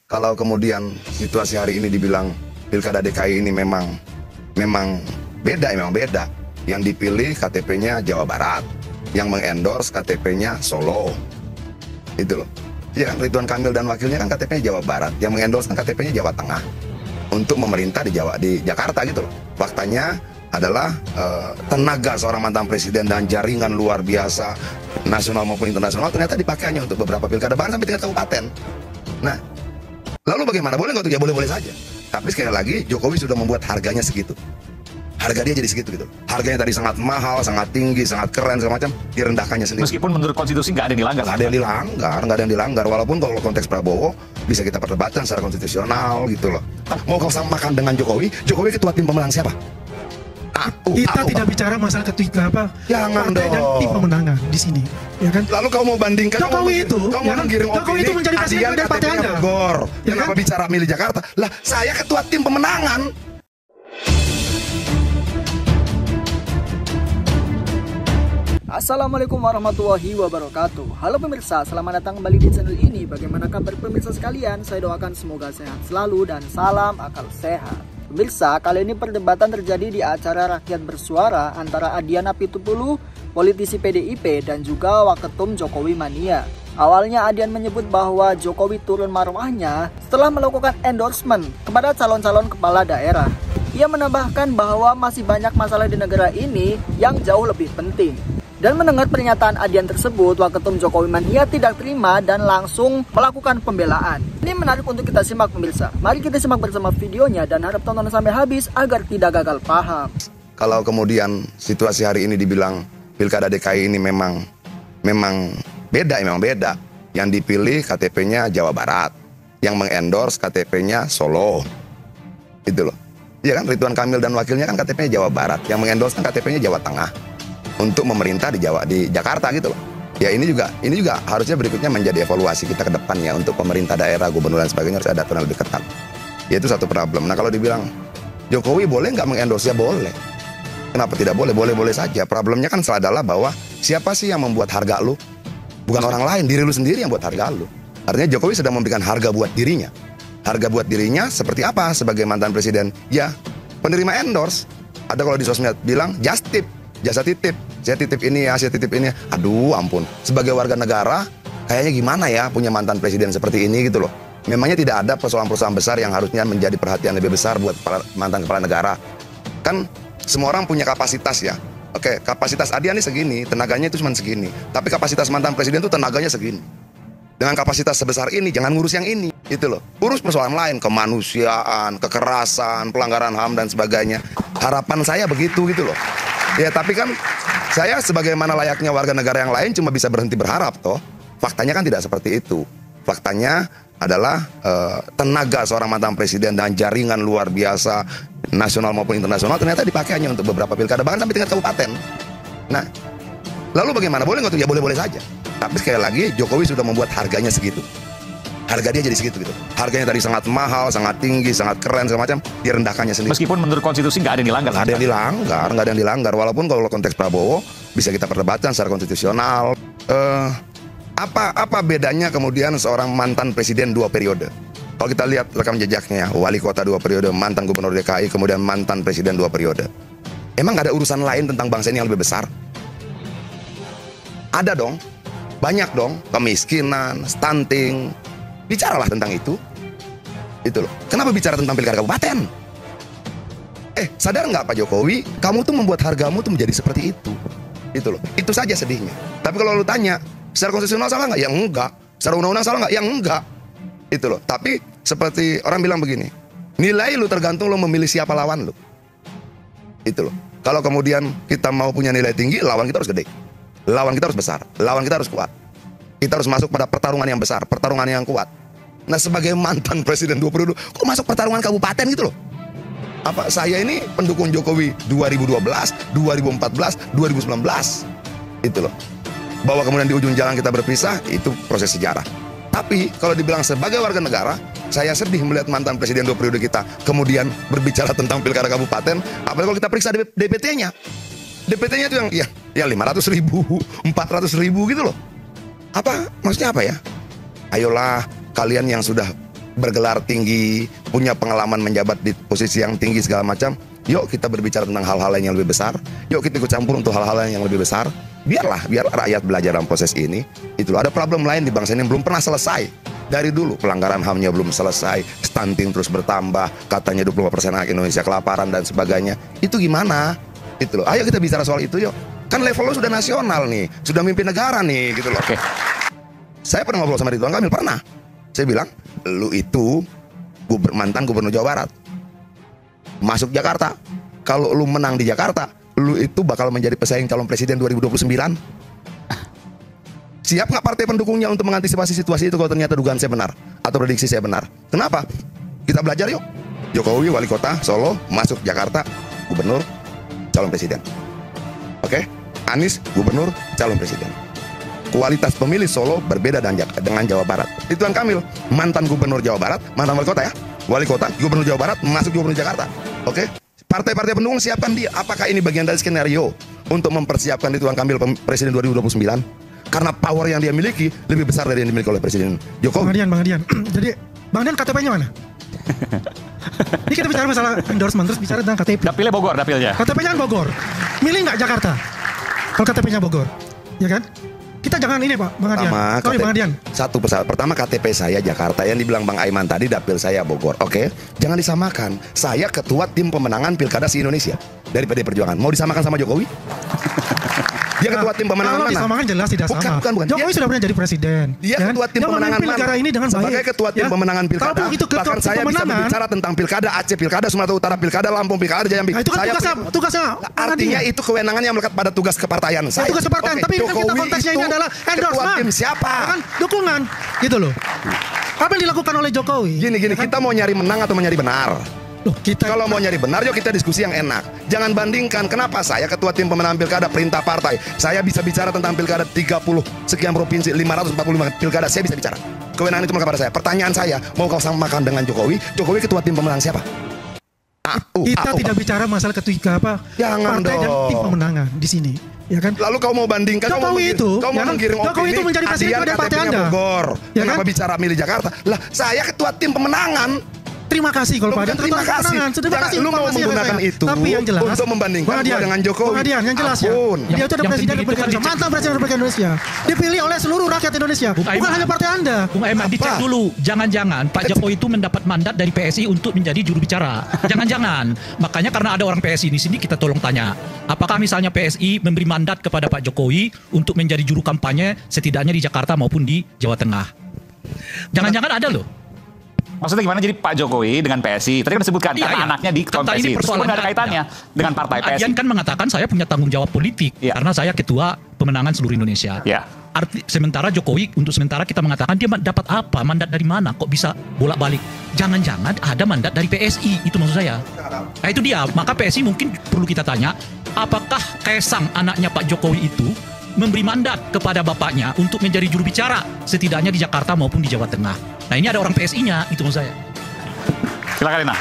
Kalau kemudian situasi hari ini dibilang Pilkada DKI ini memang beda. Yang dipilih KTP-nya Jawa Barat, yang mengendorse KTP-nya Solo. Itu loh. Ya, Ridwan Kamil dan wakilnya kan KTP-nya Jawa Barat, yang mengendorse kan KTP-nya Jawa Tengah. Untuk memerintah di Jakarta gitu loh. Faktanya adalah tenaga seorang mantan presiden dan jaringan luar biasa nasional maupun internasional ternyata dipakai hanya untuk beberapa pilkada, bahkan sampai tingkat kabupaten. Nah, lalu bagaimana? Boleh nggak tuh? Ya boleh-boleh saja. Tapi sekali lagi Jokowi sudah membuat harganya segitu. Harga dia jadi segitu gitu. Harganya tadi sangat mahal, sangat tinggi, sangat keren, segala macam, direndahkannya sendiri. Meskipun menurut konstitusi nggak ada yang dilanggar. Nggak ada yang dilanggar. Walaupun kalau konteks Prabowo bisa kita perdebatkan secara konstitusional gitu loh. Mau kau samakan dengan Jokowi ketua tim pemenang siapa? Kita tidak bicara masalah ketiga apa. Jangan partai dan dong. tim pemenangan di sini, ya kan? Lalu kau mau bandingkan Jokowi itu, kau mau menggiring Jokowi itu menjadi presiden dari partai Anda. Bogor. Ya Kenapa kan? bicara milih Jakarta? Lah, saya ketua tim pemenangan. Assalamualaikum warahmatullahi wabarakatuh. Halo pemirsa, selamat datang kembali di channel ini. Bagaimana kabar pemirsa sekalian? Saya doakan semoga sehat selalu dan salam akal sehat. Pemirsa, kali ini perdebatan terjadi di acara Rakyat Bersuara antara Adiana Pitupulu, politisi PDIP, dan juga Waketum Jokowi Mania. Awalnya Adian menyebut bahwa Jokowi turun marwahnya setelah melakukan endorsement kepada calon-calon kepala daerah. Ia menambahkan bahwa masih banyak masalah di negara ini yang jauh lebih penting. Dan mendengar pernyataan Adian tersebut, Waketum Jokowi Mania tidak terima dan langsung melakukan pembelaan. Ini menarik untuk kita simak pemirsa. Mari kita simak bersama videonya dan harap tonton sampai habis agar tidak gagal paham. Kalau kemudian situasi hari ini dibilang Pilkada DKI ini memang beda. Yang dipilih KTP-nya Jawa Barat, yang mengendorse KTP-nya Solo. Itu loh. Iya kan, Ridwan Kamil dan wakilnya kan KTP-nya Jawa Barat, yang mengendorse kan KTP-nya Jawa Tengah. Untuk memerintah di Jakarta gitu loh. Ya ini juga harusnya berikutnya menjadi evaluasi kita ke depannya untuk pemerintah daerah, gubernur dan sebagainya harus ada aturan lebih ketat. Ya itu satu problem. Nah kalau dibilang Jokowi boleh nggak mengendorse, ya boleh. Kenapa tidak boleh? Boleh-boleh saja. Problemnya kan adalah bahwa siapa sih yang membuat harga lu? Bukan orang lain, diri lu sendiri yang buat harga lu. Artinya Jokowi sedang memberikan harga buat dirinya. Harga buat dirinya seperti apa sebagai mantan presiden? Ya penerima endorse. Ada kalau di sosmed bilang just tip. Jasa titip, saya titip ini ya, saya titip ini. Aduh ampun, sebagai warga negara kayaknya gimana ya punya mantan presiden seperti ini gitu loh. Memangnya tidak ada persoalan-persoalan besar yang harusnya menjadi perhatian lebih besar buat mantan kepala negara. Kan semua orang punya kapasitas ya. Oke, kapasitas Adian ini segini, tenaganya itu cuma segini. Tapi kapasitas mantan presiden itu tenaganya segini. Dengan kapasitas sebesar ini, jangan ngurus yang ini. Itu loh, urus persoalan lain, kemanusiaan, kekerasan, pelanggaran HAM dan sebagainya. Harapan saya begitu gitu loh. Ya tapi kan saya sebagaimana layaknya warga negara yang lain cuma bisa berhenti berharap toh. Faktanya kan tidak seperti itu. Faktanya adalah tenaga seorang mantan presiden dan jaringan luar biasa nasional maupun internasional ternyata dipakai hanya untuk beberapa pilkada, bahkan sampai tingkat kabupaten. Nah, lalu bagaimana? Boleh nggak tuh? Ya boleh-boleh saja. Tapi sekali lagi Jokowi sudah membuat harganya segitu. Harga dia jadi segitu gitu. Harganya tadi sangat mahal, sangat tinggi, sangat keren, segala macam, direndahkannya sendiri. Meskipun menurut konstitusi nggak ada yang dilanggar. Nggak ada yang dilanggar. Walaupun kalau konteks Prabowo bisa kita perdebatkan secara konstitusional. Apa bedanya kemudian seorang mantan presiden 2 periode? Kalau kita lihat rekam jejaknya, wali kota 2 periode, mantan gubernur DKI, kemudian mantan presiden 2 periode. Emang nggak ada urusan lain tentang bangsa ini yang lebih besar? Ada dong, banyak dong, kemiskinan, stunting. Bicaralah tentang itu. Itu loh. Kenapa bicara tentang pilkada kabupaten? Sadar nggak Pak Jokowi, kamu tuh membuat hargamu tuh menjadi seperti itu. Itu loh. Itu saja sedihnya. Tapi kalau lu tanya, secara konstitusional salah nggak? Ya enggak. Secara undang-undang salah nggak? Ya enggak. Itu loh. Tapi seperti orang bilang begini, nilai lu tergantung lu memilih siapa lawan lu. Itu loh. Kalau kemudian kita mau punya nilai tinggi, lawan kita harus gede. Lawan kita harus besar. Lawan kita harus kuat. Kita harus masuk pada pertarungan yang besar, pertarungan yang kuat. Nah sebagai mantan presiden 2 periode, kok masuk pertarungan kabupaten gitu loh? Apa saya ini pendukung Jokowi 2012, 2014, 2019? Itu loh. Bahwa kemudian di ujung jalan kita berpisah, itu proses sejarah. Tapi kalau dibilang sebagai warga negara, saya sedih melihat mantan presiden 2 periode kita kemudian berbicara tentang pilkada kabupaten. Apalagi kalau kita periksa DPT-nya. DPT-nya itu yang 500 ribu, 400 ribu gitu loh. Maksudnya apa ya? Ayolah kalian yang sudah bergelar tinggi, punya pengalaman menjabat di posisi yang tinggi segala macam. Yuk kita berbicara tentang hal-hal lain yang lebih besar. Yuk kita ikut campur untuk hal-hal lain yang lebih besar. Biar rakyat belajar dalam proses ini. Itu loh, ada problem lain di bangsa ini yang belum pernah selesai. Dari dulu pelanggaran HAM-nya belum selesai, stunting terus bertambah, katanya 25% anak Indonesia kelaparan dan sebagainya. Itu gimana? Itu loh. Ayo kita bicara soal itu yuk. Kan level lo sudah nasional nih, sudah mimpin negara nih gitu loh. Oke. Saya pernah ngobrol sama Ridwan Kamil, pernah. Saya bilang, lu itu mantan gubernur Jawa Barat. Masuk Jakarta. Kalau lu menang di Jakarta, lu itu bakal menjadi pesaing calon presiden 2029. Siap nggak partai pendukungnya untuk mengantisipasi situasi itu kalau ternyata dugaan saya benar atau prediksi saya benar? Kenapa? Kita belajar yuk. Jokowi wali kota Solo masuk Jakarta, gubernur, calon presiden. Oke? Anies gubernur, calon presiden. Kualitas pemilih Solo berbeda dengan Jawa Barat. Ridwan Kamil mantan gubernur Jawa Barat, mantan wali kota ya, wali kota, gubernur Jawa Barat, masuk gubernur Jakarta. Oke? Partai-partai pendukung siapkan dia. Apakah ini bagian dari skenario untuk mempersiapkan Ridwan Kamil presiden 2029? Karena power yang dia miliki lebih besar dari yang dimiliki oleh Presiden Jokowi. Bang Adian. Jadi Bang Adian KTP-nya mana? Ini kita bicara masalah endorsement terus bicara tentang KTP. Dapilnya Bogor, dapilnya. KTP-nya kan Bogor. Milih nggak Jakarta? Kalau KTP-nya Bogor, ya kan? Kita jangan ini Pak, Bang Adian. Sorry Bang Adian. Satu persatu. Pertama KTP saya Jakarta, yang dibilang Bang Aiman tadi dapil saya Bogor. Oke, jangan disamakan. Saya ketua tim pemenangan pilkada se-Indonesia dari PD Perjuangan. Mau disamakan sama Jokowi? Dia ketua tim pemenangan kalau mana? disamakan jelas tidak sama. Bukan. Jokowi sudah pernah jadi presiden. Dia ketua tim pemenangan mana? Negara ini dengan sebagai baik. ketua tim pemenangan pilkada. Kalau itu ketua bahkan tim saya bisa pemenangan, berbicara tentang pilkada Aceh, pilkada Sumatera Utara, pilkada Lampung, pilkada Jambi. Nah, itu kan tugasnya artinya itu kewenangan yang melekat pada tugas kepartaian saya. Tugas kepartaian, tapi kan kita konteksnya ini adalah endorsement. Ketua tim siapa? Kan dukungan, gitu loh. Apa yang dilakukan oleh Jokowi? Gini, kita mau nyari menang atau mau nyari benar? Loh, kalau mau nyari benar, yuk kita diskusi yang enak. Jangan bandingkan kenapa saya ketua tim pemenangan pilkada perintah partai. Saya bisa bicara tentang pilkada 30 sekian provinsi, 545 pilkada, saya bisa bicara. Kewenangan itu melekat pada saya. Pertanyaan saya, mau kau samakan dengan Jokowi? Jokowi ketua tim pemenang siapa? Kita tidak bicara masalah ketua apa Jangan partai dan tim pemenangan di sini. Ya kan? Lalu kau mau bandingkan, Jokowi kau mau menggiring Jokowi itu menjadi presiden dari partai Anda. Bogor. Ya Kenapa kan? bicara milih Jakarta? Lah, saya ketua tim pemenangan. Terima kasih kalau Pak Adian. Terima kasih. Terima kasih. Lu mau menggunakan itu tapi yang jelas, untuk membandingkan gua dengan Jokowi. Bang Adian, yang jelas ya. Dia itu ada presiden Republik Indonesia, mantan presiden Republik Indonesia. Dipilih oleh seluruh rakyat Indonesia. Bukan hanya partai Anda. Bung Aiman, dicek dulu. Jangan-jangan Pak Jokowi itu mendapat mandat dari PSI untuk menjadi juru bicara. Jangan-jangan. Makanya karena ada orang PSI di sini, kita tolong tanya. Apakah misalnya PSI memberi mandat kepada Pak Jokowi untuk menjadi juru kampanye setidaknya di Jakarta maupun di Jawa Tengah? Jangan-jangan ada loh. Maksudnya gimana jadi Pak Jokowi dengan PSI? Tadi kan disebutkan karena anaknya di ketua PSI. Terus ada kaitannya dengan partai PSI. Adian kan mengatakan saya punya tanggung jawab politik karena saya ketua pemenangan seluruh Indonesia. Sementara Jokowi untuk sementara kita mengatakan dia dapat apa? Mandat dari mana? Kok bisa bolak-balik? Jangan-jangan ada mandat dari PSI, itu maksud saya. Nah itu dia. Maka PSI mungkin perlu kita tanya, apakah Kaisang anaknya Pak Jokowi itu memberi mandat kepada bapaknya untuk menjadi juru bicara setidaknya di Jakarta maupun di Jawa Tengah. Nah ini ada orang PSI-nya, itu maksud saya. Silakan Lina.